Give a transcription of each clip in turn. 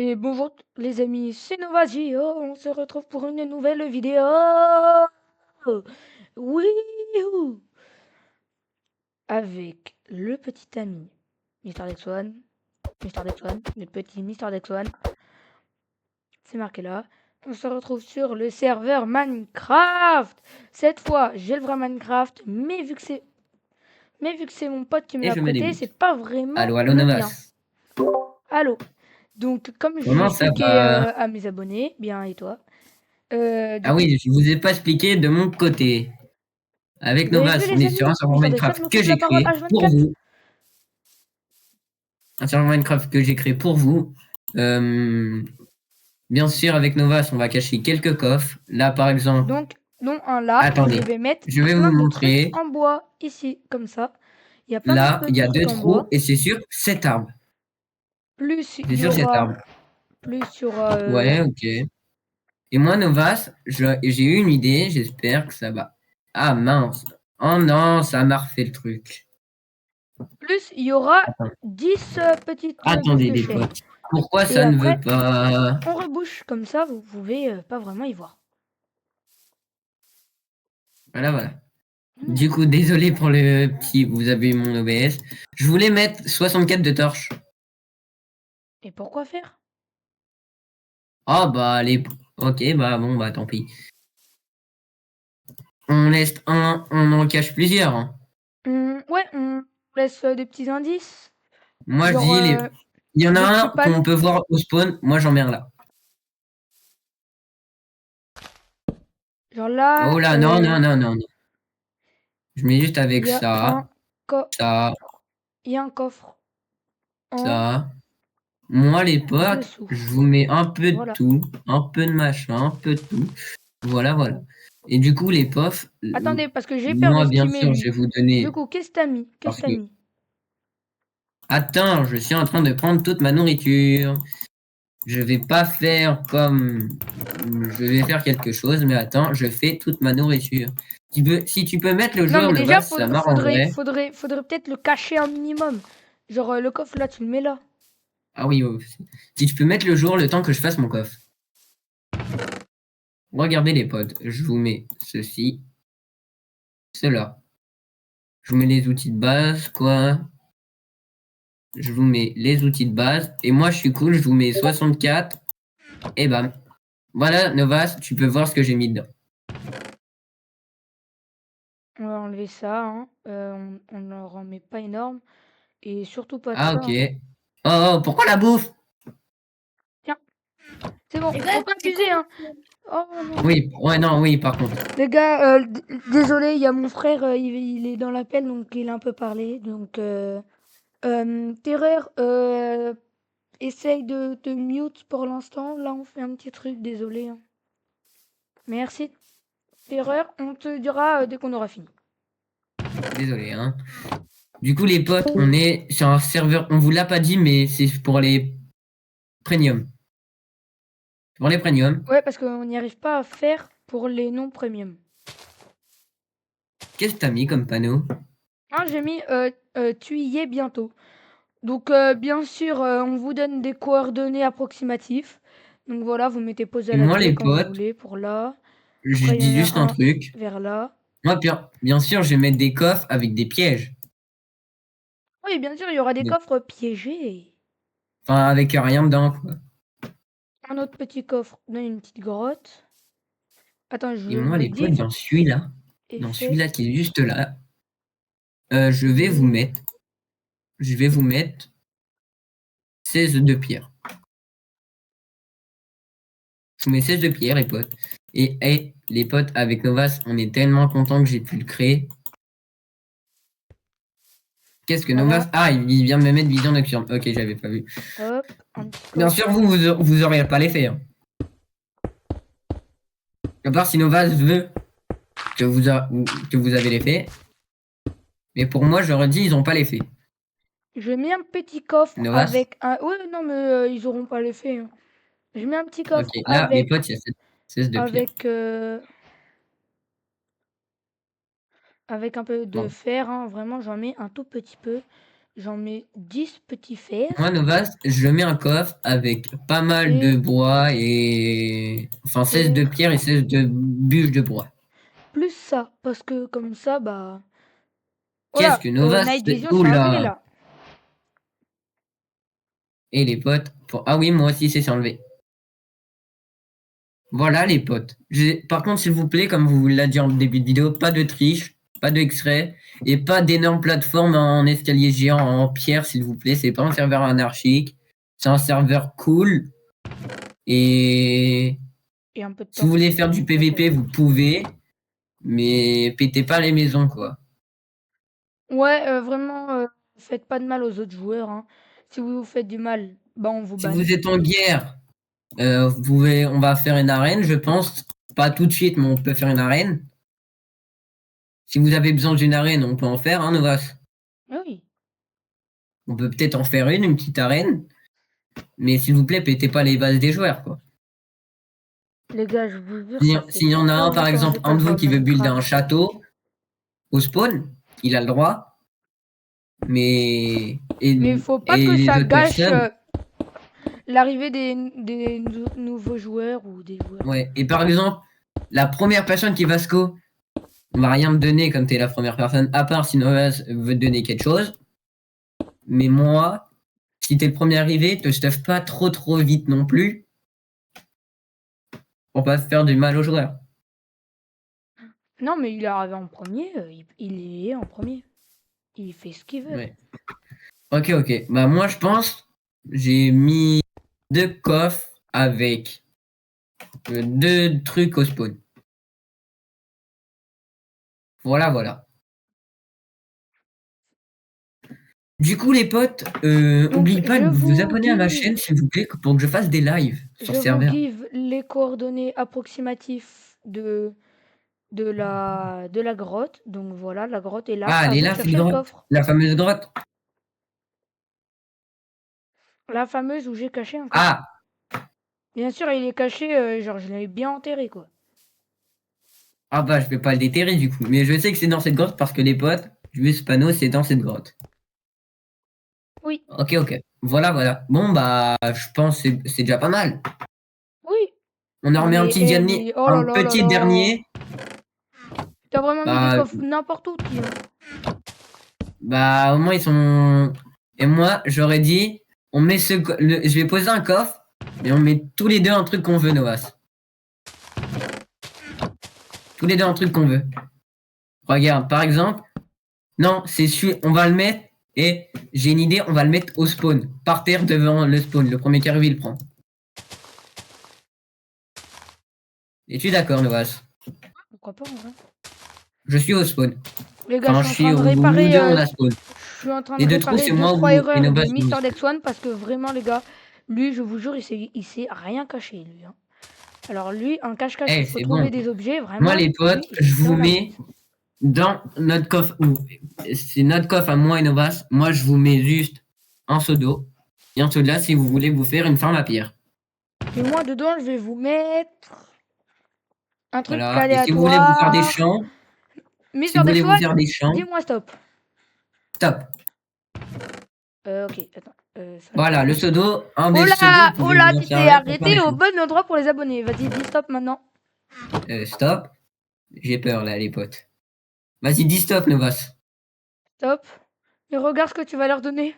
Et bonjour les amis, c'est Novagio, on se retrouve pour une nouvelle vidéo. Oui, avec le petit ami Mister Dexone, le petit Mister Dexone, c'est marqué là. On se retrouve sur le serveur Minecraft. Cette fois, j'ai le vrai Minecraft, mais vu que c'est mon pote qui me Et l'a je me prêté, débute. c'est pas vraiment Allô, allô, le mien. Novas. Allô. Donc, comme je l'ai Comment ça expliqué va? à mes abonnés, bien et toi, du Ah coup, oui, je vous ai pas expliqué de mon côté. Avec vous avez vu Novas, on les est sur un amis, serveur Mister Dexon Minecraft me que coupe la j'ai parole créé pour H24. vous. Un serveur Minecraft que j'ai créé pour vous. Euh, Bien sûr, avec Novas, on va cacher quelques coffres. Là, par exemple, Donc, dont un là où je attendez, vais mettre je vais vous plein de trucs montrer. en bois, ici, comme ça. Il y a plein de Là, il y a petits deux trucs en trous bois. et c'est sur cet arbre. Plus C'est il y sur cet aura, arbre. plus il y aura... Ouais, ok. Et moi, Novas, j'ai eu une idée. J'espère que ça va. Ah mince. Oh non, ça m'a refait le truc. plus il y aura Attends. 10 petites bulles Attendez de les chaîne. potes, pourquoi Et ça ne veut après, pas? on rebouche. Comme ça, vous pouvez pas vraiment y voir. Voilà, voilà. Voilà. Du coup, désolé pour le petit, vous avez eu mon OBS. Je voulais mettre 64 de torches. Et pourquoi faire? Ah bah les. Ok, bah bon, bah tant pis. On laisse un, on en cache plusieurs, hein. Ouais, on laisse des petits indices. Moi je Genre dis il y en a des petits un qu'on panneaux. peut voir au spawn, moi j'en mets un là. Genre là, Oh là, non, non, non, non, non. Je mets juste il avec y a ça, ça, il y a un coffre en ça. Moi les potes, dessous. je vous mets un peu de Voilà. tout, un peu de machin, un peu de tout. Voilà, voilà. Et du coup, les pofs, Attendez, parce que j'ai peur moi, bien d'estimer sûr, je vais lui. vous Du donner. coup, qu'est-ce que t'as mis? Qu'est-ce Parce que t'as que, mis? attends, je suis en train de prendre toute ma nourriture. Je vais pas faire comme. Je vais faire quelque chose, mais attends, je fais toute ma nourriture. Si tu peux mettre le Non, jour, mais déjà, Nova, ça m'arrangerait. faudrait peut-être le cacher un minimum. Genre, le coffre, là, tu le mets là. Ah oui, oh, si tu peux mettre le jour, le temps que je fasse mon coffre. Regardez les potes, je vous mets ceci, cela. Je vous mets les outils de base, quoi. Je vous mets les outils de base. Et moi, je suis cool, je vous mets 64. Et bam. Voilà, Novas, tu peux voir ce que j'ai mis dedans. On va enlever ça, hein. On ne en met pas énorme. Et surtout pas de Ah, ça, ok. hein. Oh, oh, pourquoi la bouffe? Tiens, c'est bon, faut pas abuser, hein. Oh non. Oui, ouais, non, oui, par contre. Les gars, désolé, il y a mon frère, il est dans l'appel, donc il a un peu parlé. Donc, Terreur, essaye de te mute pour l'instant. Là, on fait un petit truc, désolé, hein. Merci. Terreur, on te dira dès qu'on aura fini. Désolé, hein. Du coup, les potes, on est sur un serveur. On vous l'a pas dit, mais c'est pour les premium. Pour les premium. Ouais, parce qu'on n'y arrive pas à faire pour les non premium. Qu'est-ce que t'as mis comme panneau? Hein, j'ai mis tu y es bientôt. Donc, bien sûr, on vous donne des coordonnées approximatives. Donc voilà, vous mettez pause à Et la moi, vidéo les quand vous potes, voulez pour là. je Après, il y dis en a juste un un truc. vers là. Moi, bien sûr, je vais mettre des coffres avec des pièges. Oui, bien sûr, il y aura des coffres piégés. Enfin, avec rien dedans, quoi. Un autre petit coffre dans une petite grotte. Attends, je Et moi, les potes, modifie dans effet. celui-là qui est juste là, je vais vous Oui. mettre, je vais vous mettre 16 de pierre. Je vous mets 16 de pierre, les potes. Et les potes, avec Novas, on est tellement contents que j'ai pu le créer. Qu'est-ce que Novas? Voilà. Ah, il vient de me mettre vision nocturne. Ok, j'avais pas vu. Hop, un petit Bien coffre. sûr, vous auriez pas l'effet, hein. À part si Novas veut que vous avez l'effet. Mais pour moi, j'aurais dit, ils ont pas l'effet. Je mets un petit coffre Novas? avec un. Oui, non, mais ils auront pas l'effet, hein. Je mets un petit Ok, coffre là, les potes, il y a 16 de pierre. avec, avec un peu de Bon. fer, hein. Vraiment, j'en mets un tout petit peu. j'en mets 10 petits fers. Moi, Novas, je mets un coffre avec pas mal de Et bois et... Enfin, 16 de fer. pierre et 16 de bûches de bois. Plus ça. Parce que comme ça, bah. Qu'est-ce Voilà. que Novas Night fait? Vision, c'est enlevé Oula! là. Et les potes... Ah oui, moi aussi, c'est enlevé. Voilà, les potes. Par contre, s'il vous plaît, comme vous l'avez dit en début de vidéo, pas de triche, pas de extrait et pas d'énormes plateformes en escalier géant en pierre, s'il vous plaît. C'est pas un serveur anarchique. C'est un serveur cool. Et Et un peu de si vous torche voulez si faire du jamais PVP, peut-être. vous pouvez. Mais pétez pas les maisons, quoi. Ouais, vraiment, faites pas de mal aux autres joueurs, hein. Si vous vous faites du mal, bah on vous Si banne. vous êtes en guerre, on va faire une arène, je pense. Pas tout de suite, mais on peut faire une arène. Si vous avez besoin d'une arène, on peut en faire, hein, Novas. Ah oui. On peut peut-être en faire une petite arène. Mais s'il vous plaît, pétez pas les bases des joueurs, quoi. Les gars, je vous jure, ça fait S'il y en a trop un, par longtemps que j'ai exemple, pas un de joué vous à qui veut builder un Minecraft. château au spawn, il a le droit. Mais Mais il faut pas et que les ça autres gâche personnes, l'arrivée des nouveaux joueurs ou des joueurs. ouais. Et par exemple, la première personne qui va sco, on va rien me donner comme t'es la première personne, à part si Novas veut te donner quelque chose. Mais moi, si t'es le premier arrivé, te stuff pas trop vite non plus pour pas faire du mal aux joueurs. Non, mais il est arrivé en premier, il est en premier. Il fait ce qu'il veut. Ouais. Ok. Bah moi je pense j'ai mis 2 coffres avec 2 trucs au spawn. Voilà. Du coup les potes, Donc, oubliez pas de vous abonner à ma chaîne s'il vous plaît pour que je fasse des lives sur je vous serveur. give les coordonnées approximatives de la grotte. Donc voilà, la grotte est là. Ah, À elle est vous de là cette chercher le grotte, coffre. la fameuse grotte. La fameuse où j'ai caché un coffre. Ah, Bien sûr, il est caché, genre je l'avais bien enterré quoi. ah bah je vais pas le déterrer du coup, mais je sais que c'est dans cette grotte parce que les potes, je mets ce panneau, c'est dans cette grotte. Oui, Ok. Voilà. Bon bah je pense que c'est déjà pas mal. oui. On en Non remet mais, mais oh là un là là petit là. dernier. T'as vraiment mis des Bah, coffres n'importe où, Tio. bah au moins ils sont. Et moi j'aurais dit, on met je vais poser un coffre, mais on met tous les deux un truc qu'on veut, Novas. Tous les deux un truc qu'on veut. Regarde, par exemple, non, c'est sûr, on va le mettre. Et j'ai une idée, on va le mettre au spawn, par terre devant le spawn. Le premier qui arrive, il le prend. Es-tu d'accord, Novas? Pourquoi pas en vrai. Je suis au spawn. Les gars, je Enfin, suis je en suis train de où nous réparer, deux on a spawn. je suis en train de Les deux trous, réparer c'est deux moi trois et erreurs Novas de nous. Mister Dex One parce que vraiment les gars, lui, je vous jure, il sait rien cacher lui, hein. Alors lui, un cache-cache, il Eh, faut c'est trouver bon. des objets, Moi, vraiment, les lui, potes, il je se vous perd la mets tête. dans notre coffre. C'est notre coffre à moi et Novas. Moi, je vous mets juste un seau d'eau. Et un seau de là si vous voulez vous faire une farm à pierre. Et moi, dedans, je vais vous mettre un truc Voilà. Et si vous voulez vous faire des aléatoire. champs, si Mister vous voulez Dex vous One, faire des champs, dis-moi stop. stop. Ok, attends, ça là. Voilà, le seau d'eau, un Oh des pseudos, vous là, oh pouvez là, vous en tu t'es servir pour faire des arrêté au champs. bon endroit pour les abonnés. Vas-y, dis stop maintenant. Stop. J'ai peur là, les potes. Vas-y, dis stop, Novas. Stop. Et regarde ce que tu vas leur donner.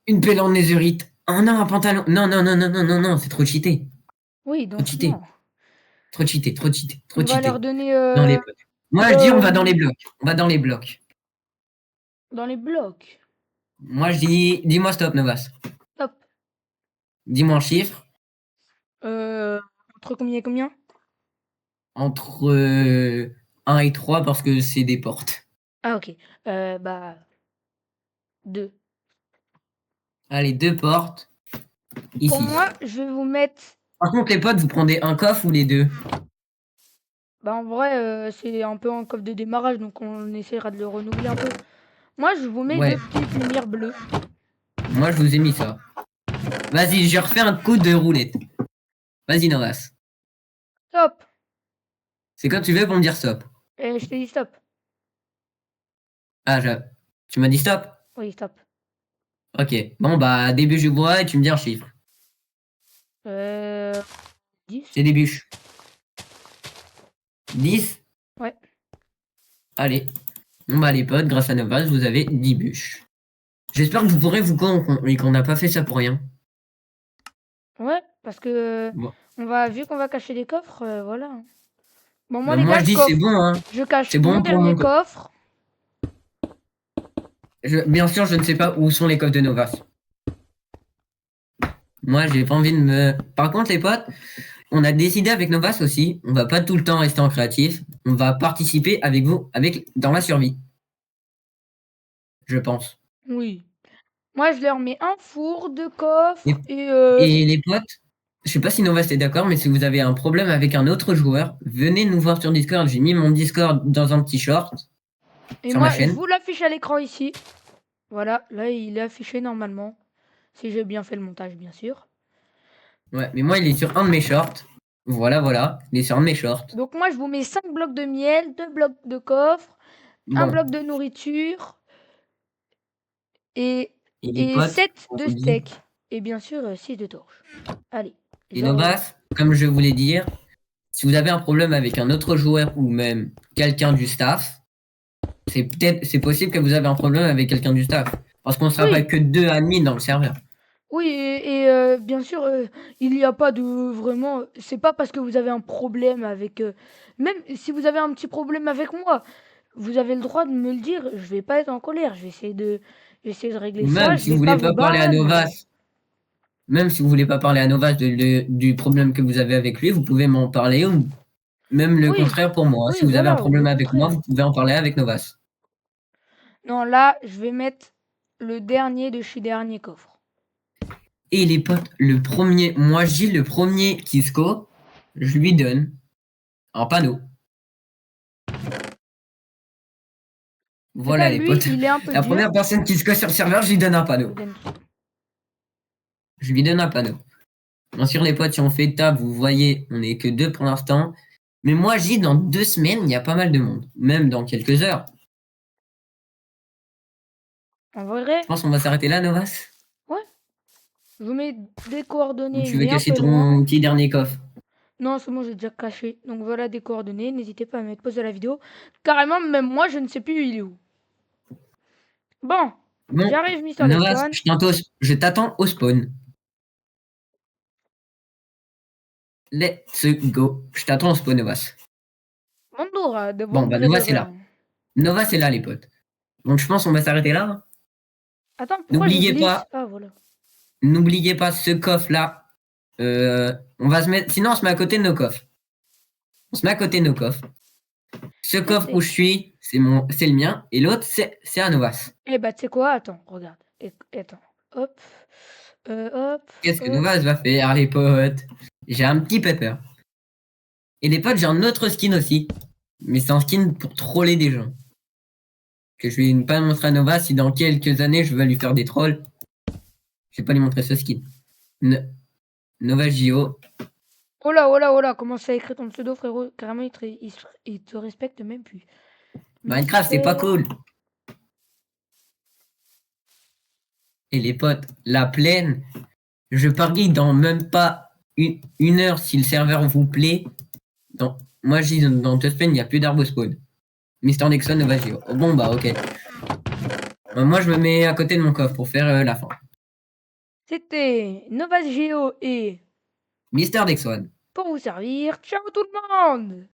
Une pelle en netherite. Oh non, un pantalon. Non, c'est trop cheaté. Oui, Trop donc cheaté. non. Trop On va leur cheaté. donner Dans les blocs. Moi, je dis, on va dans euh, les blocs. On va dans les blocs. dans les blocs. Moi, je dis, dis-moi stop, Novas. Stop. Dis-moi un chiffre Euh, entre combien et combien? entre 1 et 3 parce que c'est des portes. Ah ok. Bah 2. Allez, 2 portes. Pour Ici. moi, je vais vous mettre. Par contre, les potes, vous prenez un coffre ou les deux? Bah en vrai, c'est un peu un coffre de démarrage, donc on essaiera de le renouveler un peu. Moi, je vous mets Ouais. deux petites lumières bleues. Moi, je vous ai mis ça. Vas-y, je refais un coup de roulette. Vas-y, Novas. Stop. C'est quand tu veux pour me dire stop. Et je t'ai dit stop. Ah, tu m'as dit stop? Oui, stop. Ok. Bon, bah, des bûches de bois et tu me dis un chiffre. 10. C'est des bûches. 10. Ouais. Allez. Bon, bah, les potes, grâce à Novas, vous avez 10 bûches. J'espère que vous pourrez vous convaincre et qu'on n'a pas fait ça pour rien. Ouais, parce que Bon. vu qu'on va cacher des coffres, voilà. Bon, moi, Bah, les moi, gars, je dis c'est bon, hein. je cache C'est mon bon pour dernier mon... coffre. Bien sûr, je ne sais pas où sont les coffres de Novas. Moi, j'ai pas envie de me... Par contre, les potes, on a décidé avec Novas aussi, on va pas tout le temps rester en créatif, on va participer avec vous dans la survie. Je pense. Oui. Moi, je leur mets un four, deux coffres Et, et et les potes, je sais pas si Novas est d'accord, mais si vous avez un problème avec un autre joueur, venez nous voir sur Discord. J'ai mis mon Discord dans un petit short sur ma moi, je chaîne. vous l'affiche à l'écran ici. Voilà, là, il est affiché normalement. Si j'ai bien fait le montage, bien sûr. Ouais, mais moi, il est sur un de mes shorts. Voilà, voilà. Il est sur un de mes shorts. Donc, moi, je vous mets 5 blocs de miel, 2 blocs de coffre, un Bon. bloc de nourriture et, Et les et potes, 7 on de vous dit. steak. Et bien sûr, 6 de torches. Allez, Et genre. Novas, comme je voulais dire, si vous avez un problème avec un autre joueur ou même quelqu'un du staff, c'est possible que vous avez un problème avec quelqu'un du staff. Parce qu'on ne sera pas Oui, que deux admins dans le serveur. oui, bien sûr, il n'y a pas de vraiment. C'est pas parce que vous avez un problème avec. Même si vous avez un petit problème avec moi, vous avez le droit de me le dire. Je vais pas être en colère. Je vais essayer de régler Ou ça. même Je si vous vais pas voulez vous pas parler à ban. Novas, même si vous voulez pas parler à Novas du problème que vous avez avec lui, vous pouvez m'en parler ou même le Oui, contraire pour moi. oui, Si vous avez un voilà, ou problème le avec moi, contraire. vous pouvez en parler avec Novas. Non, là, je vais mettre le dernier de chez dernier coffre. Et les potes, le premier, moi Gilles, le premier qui score, je lui donne un panneau. C'est pas Voilà les lui, potes. il est un peu La dur. première personne qui score sur le serveur, je lui donne un Je panneau. vous donne tout. Je lui donne un panneau. Bien sûr les potes, si on fait table, vous voyez, on n'est que deux pour l'instant. Mais moi Gilles, dans 2 semaines, il y a pas mal de monde. Même dans quelques heures. En vrai, Je pense qu'on va s'arrêter là, Novas. ouais. Je vous mets des Ou coordonnées, tu veux mais un cacher peu loin. ton petit dernier coffre? Non, c'est bon, j'ai déjà caché. Donc voilà des coordonnées. N'hésitez pas à mettre pause à la vidéo. Carrément, même moi, je ne sais plus il est où. Bon, Bon, j'arrive, Mister Novas, Dexone. je t'attends au spawn. Let's go. Je t'attends au spawn, Novas. Bonjour, de Bon, bon bah gré de Novas est rien. là. Novas est là, les potes. Donc je pense qu'on va s'arrêter là. Attends, pourquoi je N'oubliez glitch? pas, Ah, voilà. n'oubliez pas ce coffre-là. On va se mettre. Sinon, on se met à côté de nos coffres. On se met à côté de nos coffres. Ce coffre où C'était. je suis, c'est le mien. Et l'autre, c'est à Novas. Eh bah, tu sais quoi? Attends, regarde. Attends. Hop. Hop. Qu'est-ce que Hop. Novas va faire, les potes? J'ai un petit pepper. Et les potes, j'ai un autre skin aussi. Mais c'est un skin pour troller des gens. Que je vais pas montrer à Novas si dans quelques années je veux lui faire des trolls. Je vais pas lui montrer ce skin. Nova JO. Oh là, comment ça écrit ton pseudo, frérot? Carrément, il te respecte même plus. Minecraft, c'est pas Mister. cool. Et les potes, la plaine, je parie dans même pas une heure si le serveur vous plaît. Moi, je dis dans 2 semaines, il n'y a plus d'arbres spawn. Mister Nexon, Nova JO. Oh, bon, bah, ok. Moi, je me mets à côté de mon coffre pour faire la fin. C'était Nova Geo et Mister Dexon. pour vous servir. Ciao tout le monde!